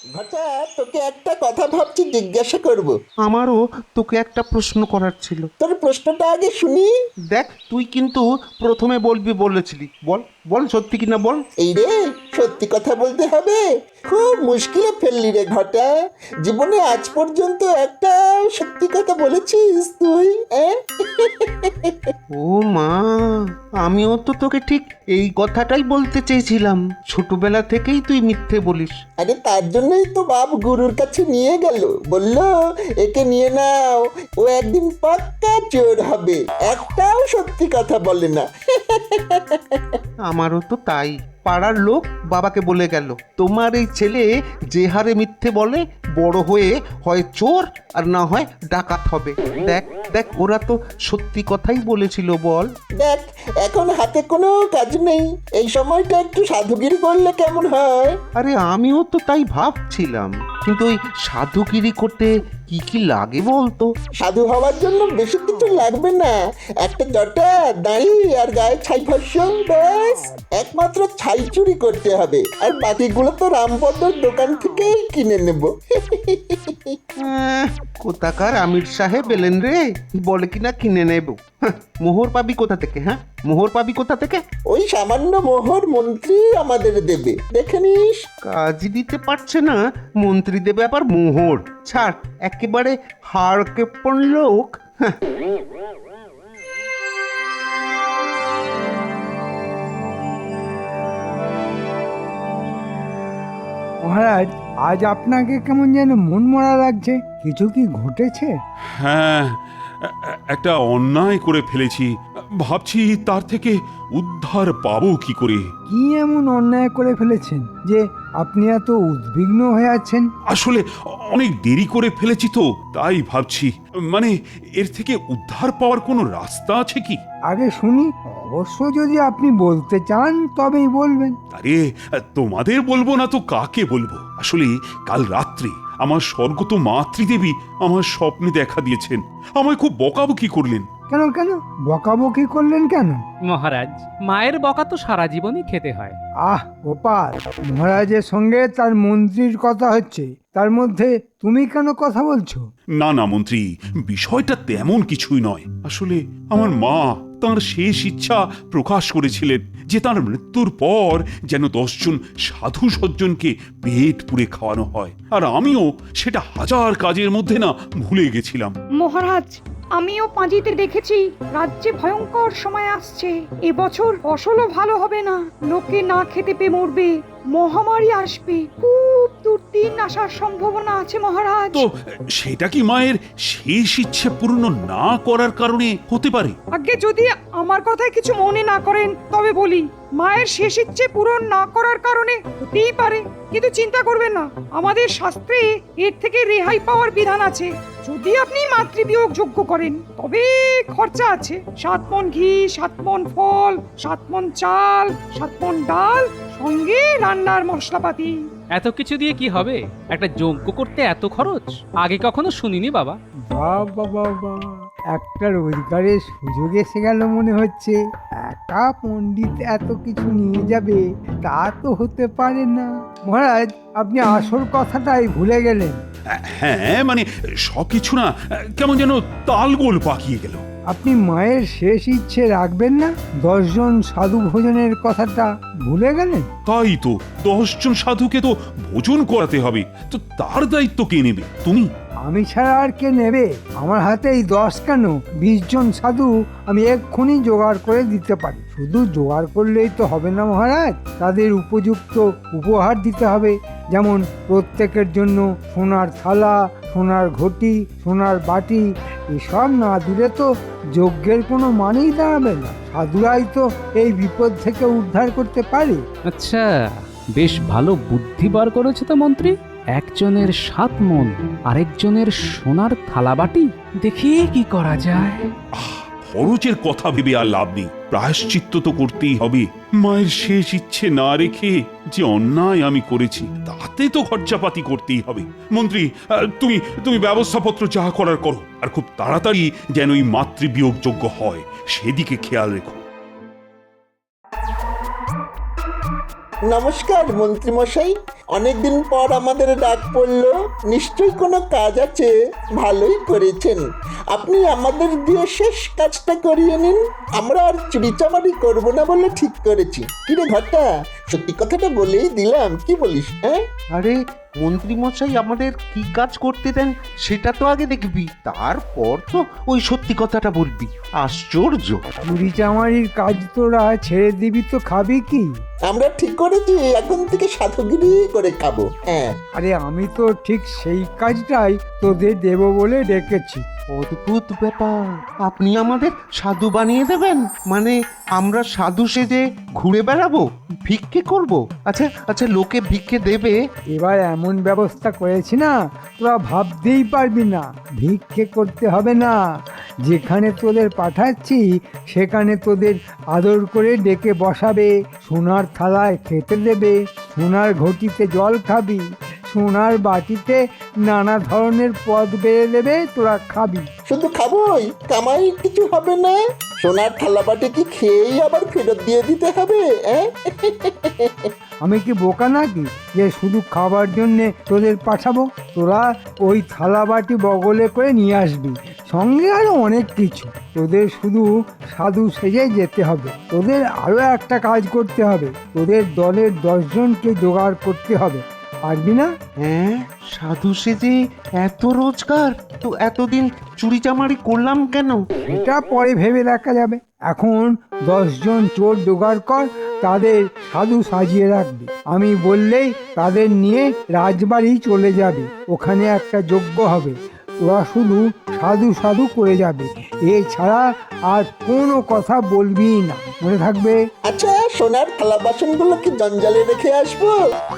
ঘটা, তোকে একটা কথা ভাবছি জিজ্ঞাসা করব। আমারও তোকে একটা প্রশ্ন করার ছিল। তোর প্রশ্নটা আগে শুনি। দেখ, তুই কিন্তু প্রথমে বলবি বলেছিলি। বল বল, সত্যি কিনা বল। এই রে, সত্যি কথা বলতে হবে? খুব মুশকিলে ফেললি রে ঘটা। জীবনে আজ পর্যন্ত একটা সত্যি কথা বলেছিস তুই? ও মা, আমিও তো তোকে ঠিক এই কথাটাই বলতে চেয়েছিলাম। ছোটবেলা থেকেই তুই মিথ্যে বলিস। আরে তার জন্যই তো বাপ গুরুর কাছে নিয়ে গেল, বলল একে নিয়ে নাও, ও একদিন পাক্কা চোর হবে, একটাও সত্যি কথা বলে না। আমারও তো তাই। পাড়ার লোক বাবাকে বলে গেল, তোমার এই ছেলে যে হারে মিথ্যে বলে, বড় হয়ে হয় চোর আর না হয় ডাকাত হবে। দেখ দেখ, ওরা তো সত্যি কথাই বলেছিল। বল। দেখ, এখন হাতে কোনো কাজ নেই, এই সময়টা একটু সাধুগিরি করলে কেমন হয়? আরে আমিও তো তাই ভাবছিলাম, কিন্তু ওই সাধুগিরি করতে কি কি লাগে বলতো? সাধু হওয়ার জন্য বেশি কিছু লাগবে না, একটা জটা, দাড়ি আর গায়ে ছাই ভস্য, ব্যাস। একমাত্র ছাই চুরি করতে হবে, আর বাকিগুলো তো রামপদর দোকান থেকেই কিনে নেব। কোথাকার আমির সাহেব এলেন রে, বলে কিনা কিনে নেব। মোহর পাবি কোথা থেকে? হ্যাঁ, মোহর পাবি কোথা থেকে? ওই সামান্য মোহর মন্ত্রী আমাদের দেবে, দেখে নিস। কাজই দিতে পারছে না, মন্ত্রী দেবে আবার মোহর? ছাড়, একেবারে হাড় কেপন লোক। হ্যাঁ। মহারাজ, আজ আপনাকে কেমন যেন মনমরা লাগছে। কিছু কি ঘটেছে? হ্যাঁ, একটা অন্যায় করে ফেলেছি। ভাবছি তার থেকে উদ্ধার পাবো কি করে। কি এমন অন্যায় করে ফেলেছেন যে আপনি এত উদ্বিগ্ন হয়ে আছেন? আসলে অনেক দেরি করে ফেলেছি তো, তাই ভাবছি। মানে, এর থেকে উদ্ধার পাওয়ার কোনো রাস্তা আছে কি? আগে শুনি, অবশ্য যদি আপনি বলতে চান তবেই বলবেন। আরে, তোমাদের বলবো না তো কাকে বলবো? আসলে কাল রাত্রে আমার স্বর্গত মাতৃদেবী আমার স্বপ্নে দেখা দিয়েছেন। আমায় খুব বকাবকি করলেন। কেন কেন বকাবকি করলেন কেন? মহারাজ, মায়ের বকা তো সারা জীবনই খেতে হয়। আহ গোপাল, মহারাজের সঙ্গে তার মন্ত্রীর কথা হচ্ছে, তার মধ্যে তুমি কেন কথা বলছো? না না মন্ত্রী, বিষয়টা তেমন কিছুই নয়। আসলে আমার মা তাঁর শেষ ইচ্ছা প্রকাশ করেছিলেন যে তার মৃত্যুর পর যেন 10 জন সাধু সজ্জনকে পেট পুড়ে খাওয়ানো হয়, আর আমিও সেটা হাজার কাজের মধ্যে না ভুলে গেছিলাম। মহারাজ, আমিও পাঁজিতে দেখেছি রাজ্যে ভয়ঙ্কর সময় আসছে। এবছর ফসলও ভালো হবে না, লোকে না খেতে পেয়ে মরবে, মহামারী আসবে, খুব দুর্দিন আসার সম্ভাবনা আছে মহারাজ। তো সেটা কি মায়ের শেষ ইচ্ছে পূর্ণ না করার কারণে হতে পারে? আগে যদি আমার কথায় কিছু মনে না করেন তবে বলি, মায়ের শেষ ইচ্ছে পূরণ না করার কারণে হতেই পারে, কিন্তু চিন্তা করবেন না, আমাদের শাস্ত্রে এর থেকে রেহাই পাওয়ার বিধান আছে। যদি আপনি মাতৃবিয়োগ যোগ্য করেন তবে খরচা আছে। 7 মণ ঘি, 7 মণ ফল, 7 মণ চাল, 7 মণ ডাল, সঙ্গে রান্নার মশলাপাতি। এত কিছু দিয়ে কি হবে? একটা যজ্ঞ করতে এত খরচ আগে কখনো শুনিনি বাবা। বাবা বাবা, একটা রোজগারের সুযোগ এসে গেল মনে হচ্ছে। একা পণ্ডিত এত কিছু নিয়ে যাবে তা তো হতে পারে না। মহারাজ, আপনি আসল কথাটাই ভুলে গেলেন। হ্যাঁ, মানে সবকিছু না কেমন যেন তালগোল পাকিয়ে গেল। আপনি মায়ের শেষ ইচ্ছে রাখবেন না? 10 জন সাধু ভোজনের কথাটা ভুলে গেলেন? তাই তো, 10 জন সাধুকে তো ভোজন করাতে হবে, তো তার দায়িত্ব কে নেবে? তুমি? আমি ছাড়া আর কে নেবে? আমার হাতেই 10 কেন, 20 জন সাধু আমি এক্ষুনি জোগাড় করে দিতে পারি। শুধু জোগাড় করলেই তো হবে না মহারাজ, তাদের উপযুক্ত উপহার দিতে হবে। যেমন প্রত্যেকের জন্য সোনার থালা, সোনার ঘটি, সোনার বাটি, এসব না দিলে তো যজ্ঞের কোনো মানেই দাঁড়াবে না। সাধুরাই তো এই বিপদ থেকে উদ্ধার করতে পারে। আচ্ছা, বেশ ভালো বুদ্ধি বার করেছে তো মন্ত্রী। একজনের 7 মণ, আরেকজনের সোনার থালাবাটি। দেখি কি করা যায়। খরচের কথা ভেবে আর লাভ নেই, প্রায়শ্চিত্ত তো করতেই হবে। মায়ের শেষ ইচ্ছে না রেখে যে অন্যায় আমি করেছি তাতে তো খরচাপাতি করতেই হবে। মন্ত্রী, তুমি তুমি ব্যবস্থাপত্র যা করার করো, আর খুব তাড়াতাড়ি যেন এই মাতৃবিয়োগ যোগ্য হয় সেদিকে খেয়াল রেখো। নমস্কার মন্ত্রী মশাই, অনেকদিন পর আমাদের ডাক পড়লো, নিশ্চয়ই কোনো কাজ আছে। ভালোই করেছেন, আপনি আমাদের দিয়ে শেষ কাজটা করিয়ে নিন। আমরা আর চুরিচামারি করবো না বলে ঠিক করেছি। কিরে ঘটা, সত্যি কথাটা বলেই দিলাম, কি বলিস? হ্যাঁ, আরে মন্ত্রী মশাই আমাদের কি কাজ করতে দেন সেটা তো আগে দেখবি, তারপর তো ওই সত্যি কথাটা বলবি। আশ্চর্য! চুরি চামারির কাজ তোরা ছেড়ে দিবি তো খাবি কি? আমরা ঠিক করেছি এখন থেকে সাধুগিরি করে খাবো। হ্যাঁ, আরে আমি তো ঠিক সেই কাজটাই তোদের দেব বলে রেখেছি। অদ্ভুত ব্যাপার, আপনি আমাদের সাধু বানিয়ে দেবেন? মানে আমরা সাধু সেজে ঘুরে বেড়াবো, ভিক্ষে করব? আচ্ছা আচ্ছা, লোকে ভিক্ষে দেবে? এবার এমন ব্যবস্থা করেছি না, তোরা ভাবতেই পারবি না। ভিক্ষে করতে হবে না, যেখানে তোদের পাঠাচ্ছি সেখানে তোদের আদর করে ডেকে বসাবে, সোনার থালায় খেতে দেবে, সোনার ঘটিতে জল খাবি, সোনার বাটিতে নানা ধরনের পদ বেড়ে দেবে, তোরা খাবি। শুধু খাবোই, কামাই কিছু হবে না? সোনার থালাবাটি কি খেয়েই আবার ফেরত দিয়ে দিতে হবে? আমি কি বোকা নাকি যে শুধু খাবার জন্যে তোদের পাঠাবো? তোরা ওই থালা বাটি বগলে করে নিয়ে আসবি, সঙ্গে আরো অনেক কিছু। তোদের শুধু সাধু সেজে যেতে হবে। তোদের আরো একটা কাজ করতে হবে, তোদের দলের 10 জনকে জোগাড় করতে হবে। পারবি না? হ্যাঁ, সাধু সেজে এত রোজগার? তো এতদিন চুরি চামারি করলাম কেন? এটা পরে ভেবে দেখা যাবে। এখন 10 জন চোর জোগাড় কর, তাদের সাধু সাজিয়ে রাখবি। আমি বললেই তাদের নিয়ে রাজবাড়ি চলে যাবে, ওখানে একটা যজ্ঞ হবে। ওরা শুধু সাধু সাধু করে যাবে, এছাড়া আর কোনো কথা বলবি না, মনে থাকবে? আচ্ছা, সোনার থালা বাসনগুলো কি জঞ্জালে রেখে আসবো?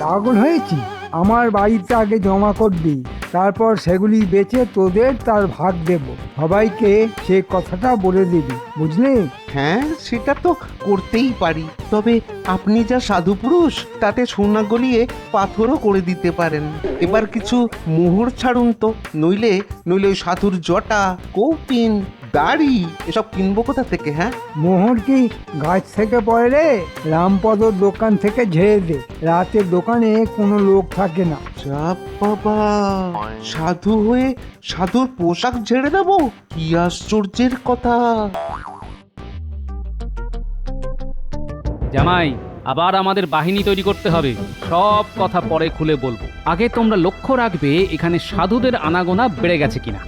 পাগল হয়েছি? আমার বাড়িতে আগে জমা করবি, তারপর সেগুলি বেচে তোদের তার ভাগ দেব। সবাইকে সে কথাটা বলে দিবি, বুঝলি? হ্যাঁ, সেটা তো করতেই পারি, তবে আপনি যা সাধু পুরুষ, তাতে সোনা গলিয়ে পাথরও করে দিতে পারেন। এবার কিছু মোহর ছাড়ুন তো, নইলে নইলে ওই সাধুর জটা, কৌপিন, দাড়ি এসব কিনবো কোথা থেকে? হ্যাঁ, মোহর কি গাছ থেকে পড়ে রে? রামপদর দোকান থেকে ঝেড়ে দে, রাতের দোকানে কোনো লোক থাকে না। যা বাবা, সাধু হয়ে সাধুর পোশাক ঝেড়ে দেবো? কি আশ্চর্যের কথা! জামাই, আবার আমাদের বাহিনী তৈরি করতে হবে। সব কথা পরে খুলে বলবো, আগে তোমরা লক্ষ্য রাখবে এখানে সাধুদের আনাগোনা বেড়ে গেছে কিনা।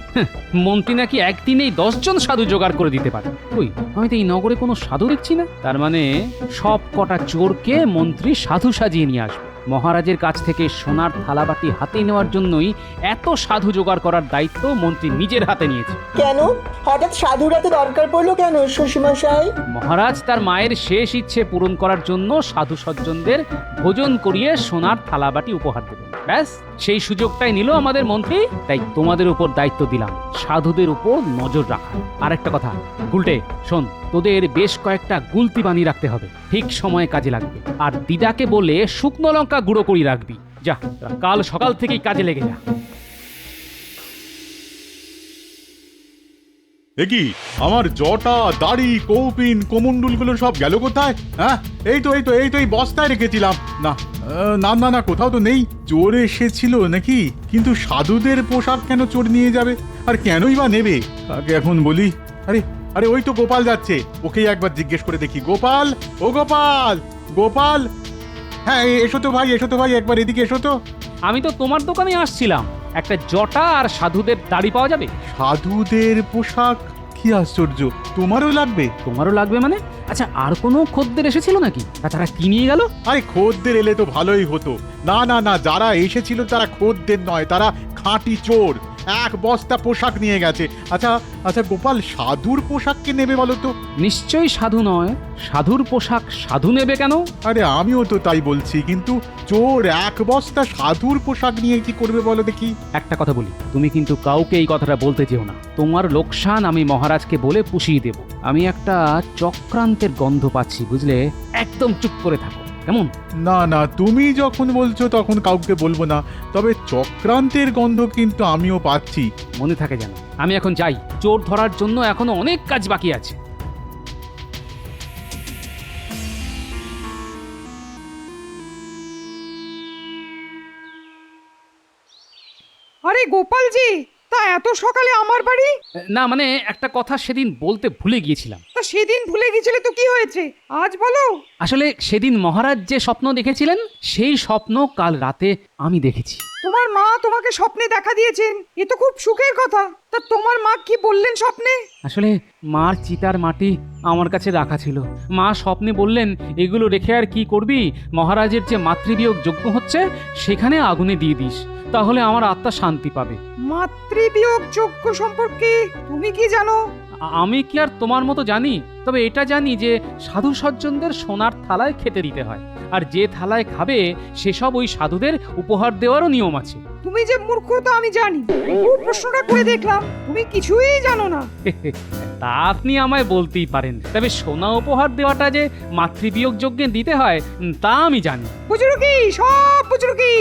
মন্ত্রী নাকি একদিনেই 10 জন সাধু জোগাড় করে দিতে পারে। ওই, আমি তো এই নগরে কোনো সাধু দেখছি না। তার মানে সব কটা চোরকে মন্ত্রী সাধু সাজিয়ে নিয়ে আসবে। মহারাজের কাছ থেকে সোনার থালাবাটি হাতে নেওয়ার জন্যই এত সাধু জোগাড় করার দায়িত্ব মন্ত্রী নিজের হাতে নিয়েছে। কেন হঠাৎ সাধুরাতে দরকার পড়লো কেন শশীমশাই? মহারাজ তার মায়ের শেষ ইচ্ছে পূরণ করার জন্য সাধু সজ্জনদের ভোজন করিয়ে সোনার থালাবাটি উপহার দেবেন। ব্যাস, সেই সুযোগটাই নিল আমাদের মন্ত্রী। তাই তোমাদের উপর দায়িত্ব দিলাম সাধুদের উপর নজর রাখা। আর একটা কথা, গুলটে শোন, তোদের বেশ কয়েকটা গুলতি বানিয়ে রাখতে হবে, ঠিক সময়ে কাজে লাগবে। আর দিদাকে বলে শুকনো লঙ্কা গুঁড়ো করে রাখবি। যা, কাল সকাল থেকেই কাজে লেগে যা। কি আমার জটা, দাড়ি, কৌপিন, কোমণ্ডুলগুলো সব গেল কোথায়? হ্যাঁ, এই তো এই বস্তায় রেখেছিলাম। না না না না, কোথাও তো নেই। চোর এসেছিল নাকি? কিন্তু সাধুদের পোশাক কেন চোর নিয়ে যাবে, আর কেনই বা নেবে? তাকে এখন বলি। আরে আরে, ওই তো গোপাল যাচ্ছে, ওকেই একবার জিজ্ঞেস করে দেখি। গোপাল, ও গোপাল, গোপাল, হ্যাঁ এসো তো ভাই, একবার এদিকে এসো তো। আমি তো তোমার দোকানে আসছিলাম, একটা জটা আর সাধুদের দাড়ি পাওয়া যাবে? সাধুদের পোশাক? কি আশ্চর্য, তোমারও লাগবে? তোমারও লাগবে মানে? আচ্ছা, আর কোনো খদ্দের এসেছিল নাকি? তারা কি নিয়ে গেল? আরে খদ্দের এলে তো ভালোই হতো। না না না, যারা এসেছিল তারা খদ্দের নয়, তারা খাঁটি চোর। 1 বস্তা পোশাক নিয়ে গেছে। আচ্ছা আচ্ছা গোপাল, সাধুর পোশাক কে নেবে বলো তো? নিশ্চয়ই সাধু নয়। সাধুর পোশাক সাধু নেবে কেন? আরে আমিও তো তাই বলছি, কিন্তু চোর 1 বস্তা সাধুর পোশাক নিয়ে কি করবে বলো দেখি? একটা কথা বলি, তুমি কিন্তু কাউকে এই কথাটা বলতে যেও না। তোমার লোকসান আমি মহারাজকে বলে পুষিয়ে দেব। আমি একটা চক্রান্তের গন্ধ পাচ্ছি, বুঝলে? একদম চুপ করে থাকো, কেমন? না না, তুমি যখন বলছো তখন কাউকে বলবো না, তবে চক্রান্তের গন্ধ কিন্তু আমিও পাচ্ছি। মনে থাকে যেন। আমি এখন যাই, চোর ধরার জন্য এখনো অনেক কাজ বাকি আছে। আরে গোপালজি, তা এত সকালে আমার বাড়ি? না মানে একটা কথা সেদিন বলতে ভুলে গিয়েছিলাম। তা সেদিন ভুলে গেছিলে তো কি হয়েছে, আজ বলো। আসলে সেদিন মহারাজ যে স্বপ্ন দেখেছিলেন সেই স্বপ্ন কাল রাতে আমি দেখেছি। তোমার মা তোমাকে স্বপ্নে দেখা দিয়েছেন, এ তো খুব সুখের কথা। তা তোমার মা কি বললেন স্বপ্নে? আসলে মার চিতার মাটি আমার কাছে রাখা ছিল। মা স্বপ্নে বললেন, এগুলো রেখে আর কি করবি, মহারাজের যে মাতৃবিয়োগ যজ্ঞ হচ্ছে সেখানে আগুনে দিয়ে দিস, তাহলে আমার আত্মা শান্তি পাবে। মাতৃবিয়োগ যজ্ঞ সম্পর্কে তুমি কি জানো? আমি কি আর তোমার মতো জানি? তবে এটা জানি যে সাধু সজ্জনদের সোনার থালায় খেতে দিতে হয়, আর যে থালায় খাবে সেসব ওই সাধুদের উপহার দেওয়ারও নিয়ম আছে। তুমি যে মূর্খ তা আমি জানি, খুব প্রশ্নটা করে দেখলাম তুমি কিছুই জানো না। তা আপনি আমায় বলতেই পারেন, তবে সোনা উপহার দেওয়াটা যে মাতৃবিয়োগ যজ্ঞে দিতে হয় তা আমি জানি। বুঝলো কি, সব বুঝলো কি?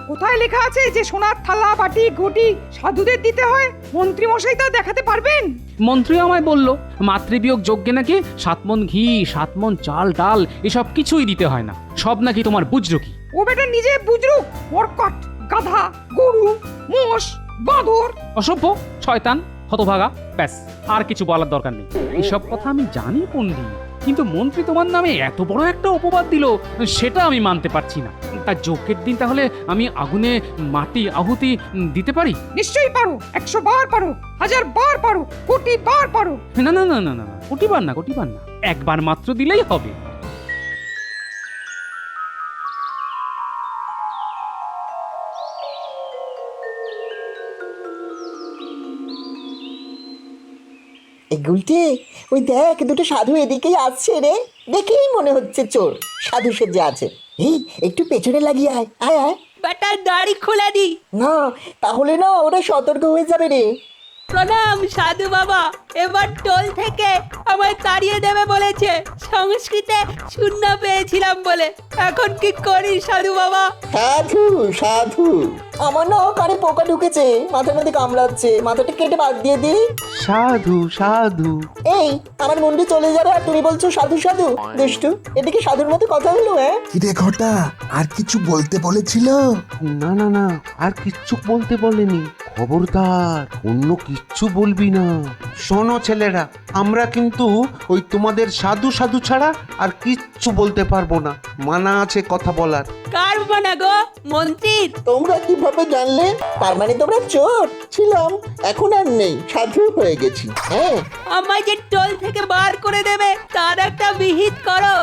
কোথায় লেখা আছে যে সোনার থালা বাটি ঘটি সাধুদের দিতে হয়? মন্ত্রী মশাই তা দেখাতে পারবেন? মন্ত্রী আমায় বলল মাতৃবিয়োগ যজ্ঞে নাকি 7 মণ ঘি, 7 মণ চাল ডাল এসব কিছুই দিতে হয় না, সব নাকি তোমার বুঝলো কি। ও বেটা নিজে বুঝলো, মরকট, গাধা, গরু, মোষ, বাঁদর। অসভ্য, শয়তান, হতভাগা, ব্যাস আর কিছু বলার দরকার নেই। এসব কথা আমি জানি পণ্ডিত, কিন্তু মন্ত্রী তোমার নামে এত বড় একটা অপবাদ দিল সেটা আমি মানতে পারছি না। তা যজ্ঞের দিন তাহলে আমি আগুনে মাটি আহুতি দিতে পারি? নিশ্চয়ই পারো, 100 বার পারো, 1000 বার পারো, কোটি বার পারো। না না না না না, কোটিবার না, কোটিবার না, একবার মাত্র দিলেই হবে। গুলটে, ওই দেখ দুটো সাধু এদিকেই আসছে রে, দেখেই মনে হচ্ছে চোর। সাধু সেজে আছে। এই একটু পেছনে লাগিয়ে আয়, আয় আয়। বেটার দাড়ি খুলে দি। না, তাহলে না ওরা সতর্ক হয়ে যাবে রে। প্রণাম সাধু বাবা, এবার টোল থেকে আমায় তাড়িয়ে দেবে বলেছে, সংস্কৃতে শূন্য পেয়েছিলাম বলে। এখন কি করি সাধু বাবা? সাধু সাধু, আমার না কানে পোকা ঢুকেছে, মাথার মধ্যে কামড়াচ্ছে, মাথাটা কেটে বাদ দিয়ে দিই। সাধু সাধু। এই আমার মুন্ডি চলে যাবে আর তুমি বলছো সাধু সাধু? দুষ্টু, এটা কি সাধুর মতো কথা হলো? হ্যাঁ কিরে ঘটা, আর কিছু বলতে বলেছিল? না না না, আর কিচ্ছু বলতে বলেনি। খবরদার অন্য কিচ্ছু বলবি না। শোনো ছেলেরা, আমরা কিন্তু ওই তোমাদের সাধু সাধু ছাড়া আর কিচ্ছু বলতে পারবো না। মানা আছে কথা বলার। কার মানা গো? মন্ত্রীর? তোমরা কিভাবে জানলে? তার মানে তোমরা চোর ছিলাম, এখন আর নেই, সাধু হয়ে গেছি। হ্যাঁ, আমায় যে টোল থেকে বার করে দেবে তার একটা বিহিত করো।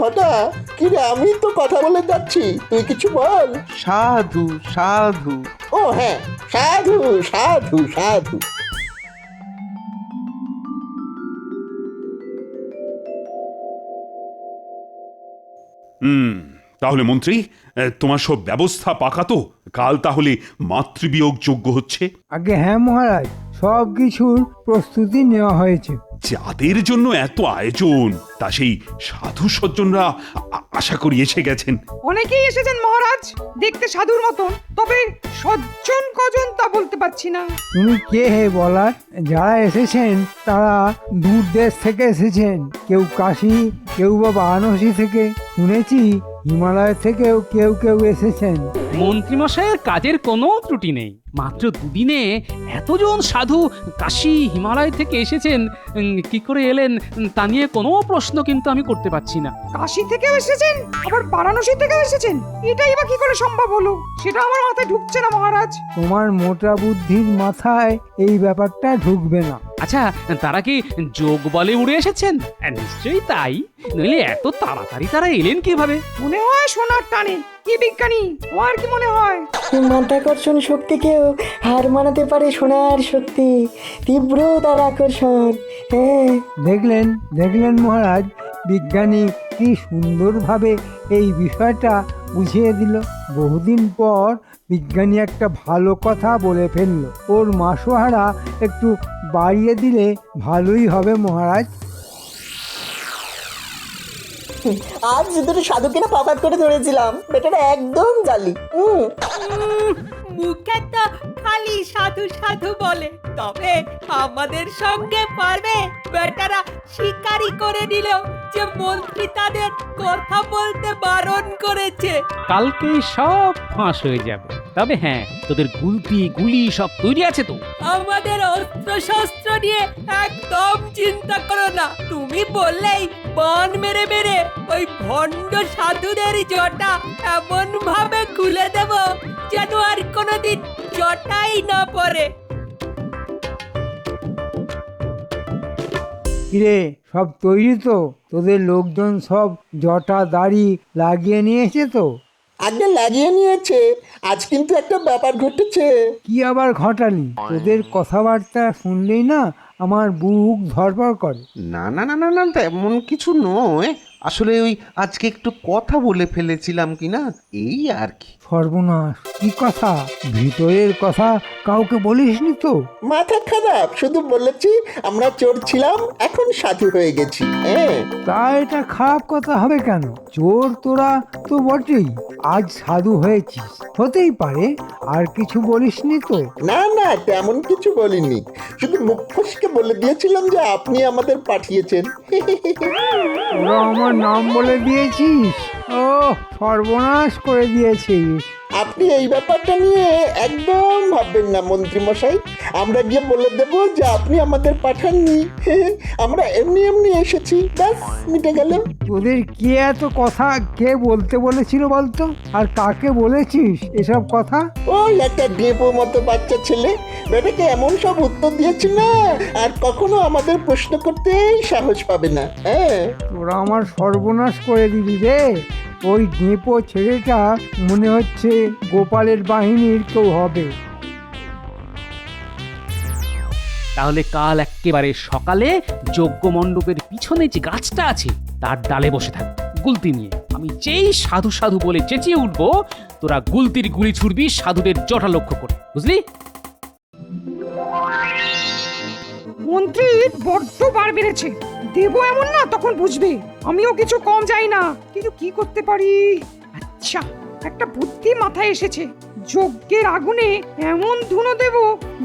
ঘটা, কি রে, আমি তো কথা বলে যাচ্ছি, তুই কিছু বল। সাধু সাধু। ও হ্যাঁ, সাধু সাধু সাধু। তাহলে মন্ত্রী, তোমার সব ব্যবস্থা পাকা তো? কাল তাহলে মাতৃবিয়োগ যজ্ঞ হচ্ছে? আগে হ্যাঁ মহারাজ, সব কিছুর প্রস্তুতি নেওয়া হয়েছে। যাদের জন্য এত আয়োজন, তা সেই সাধু সজ্জনরা আশা করি এসে গেছেন। অনেকেই এসেছেন মহারাজ, দেখতে সাধুর মতন, তবে সজ্জন কজন তা বলতে পারছি না। তুমি কে হে বলার? যারা এসেছেন তারা দূর দেশ থেকে এসেছেন, কেউ কাশী, কেউ বা বারাণসী থেকে, শুনেছি হিমালয় থেকেও কেউ কেউ এসেছেন। মন্ত্রীমশাইয়ের কাজের কোনো ত্রুটি নেই। মাত্র দুদিনে এতজন সাধু কাশী হিমালয় থেকে এসেছেন, কি করে এলেন তা নিয়ে কোনো প্রশ্ন কিন্তু আমি করতে পারছি না। কাশী থেকেও এসেছেন, আবার বারাণসী থেকেও এসেছেন, এটাই বা কি করে সম্ভব হলো? সেটা আমার মাথায় ঢুকছে না মহারাজ। তোমার মোটা বুদ্ধির মাথায় এই ব্যাপারটা ঢুকবে না। আচ্ছা, তারা কি যোগ বলে উড়ে এসেছেন? নিশ্চয়ই তাই, নইলে এত তাড়াতাড়ি তারা এলেন কিভাবে? মনে হয় সোনার টানে। কি বিজ্ঞানী, তোমার কি মনে হয়? মাধ্যাকর্ষণ শক্তিকেও হার মানাতে পারে সোনার শক্তি, তীব্র তার আকর্ষণ। হ্যাঁ, দেখলেন দেখলেন মহারাজ, বিজ্ঞানী কি সুন্দরভাবে এই বিষয়টা বুঝিয়ে দিল। বহুদিন পর বিজ্ঞানী একটা ভালো কথা বলে ফেলল। ওর মাসোহারা একটু বাড়িয়ে দিলে ভালোই হবে মহারাজ। আজ দুটো সাধুকে না পাপাত করে ধরেছিলাম, বেটারা একদম জালি। মুখে তো খালি সাধু সাধু বলে, তবে আমাদের সঙ্গে পারবে? বেটারা শিকারি করে নিল যে মন্ত্রী তাদের কথা বলতে বারণ করেছে। কালকেই সব ফাঁস হয়ে যাবে। তবে হ্যাঁ, তোদের গুলতি গুলি সব তৈরি আছে তো? আমাদের অস্ত্র শস্ত্র নিয়ে একদম চিন্তা করো না, তুমি বললেই বান মেরে মেরে ওই ভণ্ড সাধুদের জটা এমন ভাবে খুলে দেব যেন আর কোনোদিন জটাই না পড়ে। কিরে, সব তৈরি তো? তোদের লোকজন সব জটা দাড়ি লাগিয়ে নিয়েছে তো? আগে লাগিয়ে নিয়েছে, আজ কিন্তু একটা ব্যাপার ঘটেছে। কি আবার ঘটালি? তোদের কথাবার্তা শুনলেই না আমার বুক ধড়ফড় করে। না না না না না, তেমন কিছু নয়। আসলে ওই আজকে একটু কথা বলে ফেলেছিলাম কি না, এই আর কি। সর্বনাশ! কি কথা? ভিতরের কথা কাউকে বলিসনি তো? মাথা খারাপ, শুধু বলেছি আমরা চোর ছিলাম, এখন সাধু হয়ে গেছি। হ্যাঁ, তা এটা খারাপ কথা হবে কেন? চোর তোরা তো বটেই, আজ সাধু হয়েছিস, হতেই পারে। আর কিছু বলিসনি তো? না না, তেমন কিছু বলিনি, শুধু মুখ ফসকে বলে দিয়েছিলাম যে আপনি আমাদের পাঠিয়েছেন। ওরা আমার নাম বলে দিয়েছিস? ও, সর্বনাশ করে দিয়েছিস। আপনি এই ব্যাপারটা নিয়ে একদম ভাববেন না মন্ত্রী মশাই, আমরা গিয়ে বলে দেব যে আপনি আমাদের পাঠাননি, আমরা এমনি এমনি এসেছি, ব্যাস মিটে গেল। তোদের কে এত কথা কে বলতে বলেছিল বলতো? আর কাকে বলেছিস এসব কথা? ওই একটা ডেপো মতো বাচ্চা ছেলে, বেটাকে এমন সব উত্তর দিয়েছে না, আর কখনো আমাদের প্রশ্ন করতেই সাহস পাবে না। হ্যাঁ, তোরা আমার সর্বনাশ করে দিলি রে। ওই ডেপো ছেলেটা মনে হচ্ছে গোপালের বাহিনীর কেউ হবে। তাহলে কাল একেবারে সকালে যজ্ঞ মণ্ডপের পিছনে যে গাছটা আছে তার ডালে বসে থাক গুলতি নিয়ে। আমি যেই সাধু সাধু বলে চেঁচিয়ে উঠবো, তোরা গুলতির গুলি ছুড়বি সাধুদের জটা লক্ষ্য করে, বুঝলি? মন্ত্রীর বড্ড বার বেড়েছে, দেবো এমন না তখন বুঝবে। আমিও কিছু কম যাই না, কিন্তু কি করতে পারি? আচ্ছা, একটা বুদ্ধি মাথায় এসেছে। যজ্ঞের আগুনে এমন ধুনো দেব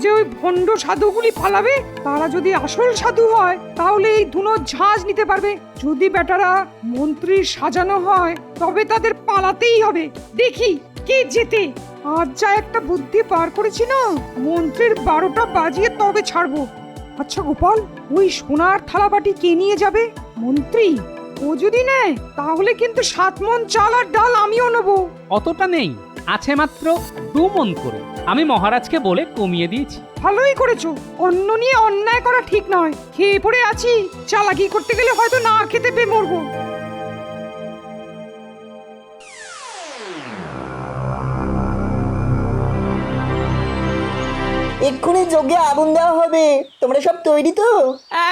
যে ওই ভণ্ড সাধুগুলি পালাবে। তারা যদি আসল সাধু হয় তাহলে এই ধুনো ঝাঁজ নিতে পারবে। যদি বেটারা মন্ত্রীর সাজানো হয় তবে তাদের পালাতেই হবে। দেখি কে জেতে। আজ যা একটা বুদ্ধি বার করেছি না, মন্ত্রীর 12টা বাজিয়ে তবে ছাড়বো। আচ্ছা গোপাল, ওই সোনার থালাবাটি কে নিয়ে যাবে? মন্ত্রী। ও যদি নেয় তাহলে কিন্তু 7 মণ চাল আর ডাল আমিও নেবো। অতটা নেই, আছে মাত্র 2 মণ করে। আমি মহারাজকে বলে কমিয়ে দিয়েছি। ভালোই করেছো, অন্য নিয়ে অন্যায় করা ঠিক নয়। খেয়ে পড়ে আছি, চালাকি করতে গেলে হয়তো না খেতে পেয়ে মরবো। এক্ষুনি যজ্ঞে আগুন দেওয়া হবে, তোমরা সব তৈরি তো?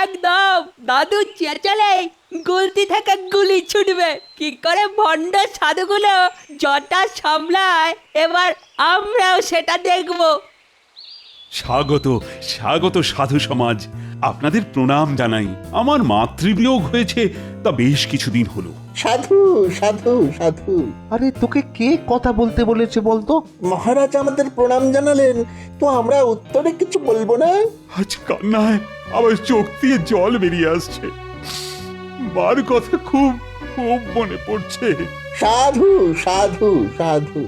একদম, দাদু চেঁচালে গুলতি থেকে গুলি ছুটবে। কি করে ভণ্ড সাধুগুলো জটা সামলায় এবার আমরাও সেটা দেখব। স্বাগত স্বাগত সাধু সমাজ, আপনাদের প্রণাম জানাই। আমার মাতৃবিয়োগ হয়েছে তা বেশ কিছুদিন হলো। সাধু সাধু সাধু। আরে তোকে কে কথা বলতে বলেছে বলতো? মহারাজ আমাদের প্রণাম জানালেন, তো আমরা উত্তরে কিছু বলবো না? আজ কান্নায় আমার চোখ দিয়ে জল বেরিয়ে আসছে। বার কথা খুব খুব মনে পড়ছে। সাধু সাধু সাধু।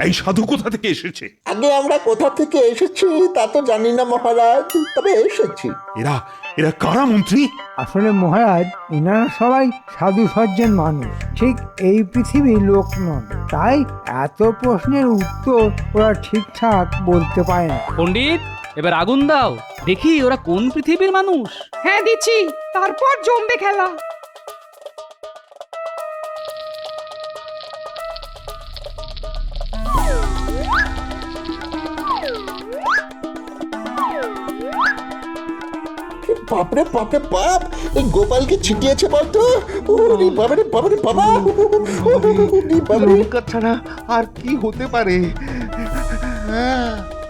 এই সাধু কোথা থেকে এসেছে? আগে আমরা কোথা থেকে এসেছি তা তো জানি না মহারাজ, তবে এসেছি। এরা এরা কারা মন্ত্রী? আসলে মহারাজ, এনারা সবাই সাধু সজ্জন মানুষ, ঠিক এই পৃথিবীর লোক নন। তাই এত প্রশ্নের উত্তর ওরা ঠিকঠাক বলতে পারে না। পণ্ডিত, এবার আগুন দাও, দেখি ওরা কোন পৃথিবীর মানুষ। হ্যাঁ দিচ্ছি, তারপর জমবে খেলা। বাপরে বাপরে বাপ, এই গোপালকে ছিটিয়েছে বলতো? ওরে বাবারে বাবারে বাবা, ওরে বাবারে। লঙ্কা ছাড়া আর কি হতে পারে?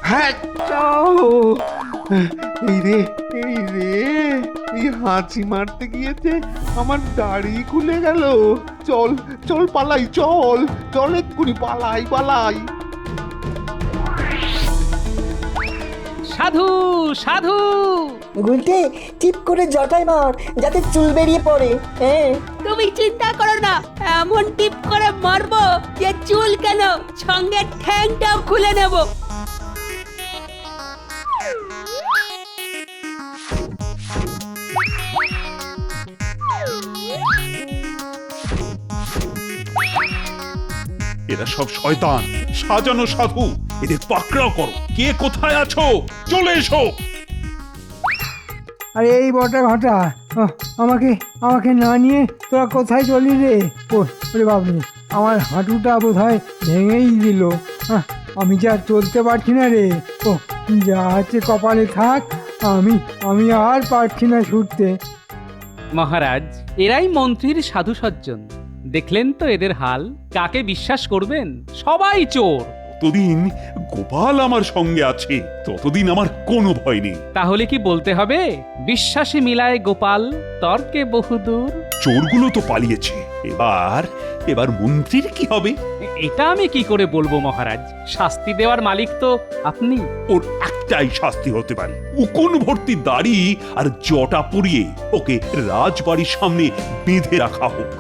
হ্যাঁ, চাও। এই রে এই রে, এই হাঁচি মারতে গিয়েছে আমার দাড়ি খুলে গেল। চল চল পালাই, চল চল এক্ষুনি পালাই পালাই। সাধু সাধু, গুলটে টিপ করে জটায় মার যাতে চুল বেরিয়ে পড়ে। হ্যাঁ তুমি চিন্তা করো না, এমন টিপ করে মারবো যে চুল কেন সঙ্গে ঠ্যাংটাও খুলে নেব। এরা সব শয়তান, সাজানো সাধু। এদের পাকড়াও করো। কে কোথায় আছো? চলে এসো। আরে এই বটা ঘটা, আমাকে আমাকে না নিয়ে তোরা কোথায় চলি রে? ওরে বাবরে, আমার হাঁটুটা বোধহয় ভেঙেই দিল। আমি যা চলতে পারছি না রে। ও যা আছে কপালে থাক, আমি আর পারছি না ছুটতে। মহারাজ, এরাই মন্ত্রীর সাধু সজ্জন। দেখলেন তো এদের হাল। কাকে বিশ্বাস করবেন? সবাই চোর। যতদিন গোপাল আমার সঙ্গে আছে ততদিন আমার কোনো ভয় নেই। তাহলে কি বলতে হবে বিশ্বাসে মিলায় গোপাল, তর্কে বহুদূর? চোরগুলো তো পালিয়েছে, এবার মন্ত্রীর কি হবে? এটা আমি কি করে বলবো মহারাজ? শাস্তি দেওয়ার মালিক তো আপনি। ওর একটাই শাস্তি হতে পারে, উকুন ভর্তি দাড়ি আর জটা পুড়িয়ে ওকে রাজবাড়ির সামনে বেঁধে রাখা হোক।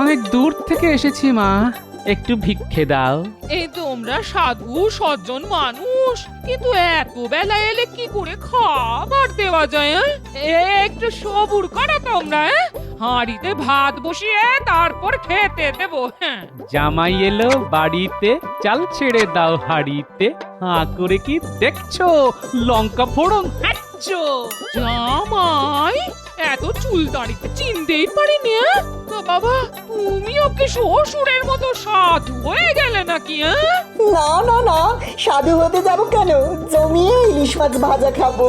অনেক দূর থেকে এসেছি মা, একটু ভিক্ষে দাও। এই তোমরা সাধু সজ্জন মানুষ, কিন্তু এত বেলা এলে কি করে খাবার দেওয়া যায়? একটু সবুর করো তোমরা। হাঁড়িতে ভাত বসিয়ে তারপর খেতে দেবো। হ্যাঁ, জামাই এলো বাড়িতে, চাল ছেড়ে দাও হাড়িতে। হাঁ করে কি দেখছো? লঙ্কা ফোড়ন খাচ্ছ? জামাই এত চুল দাঁড়িতে চিনতেই পারিনি। তো বাবা, তুমি ওকে শ্বশুরের মতো সাধু হয়ে গেলে নাকি? না না না, সাধু হতে যাবো কেন? জমিয়ে ইলিশ মাছ ভাজা খাবো।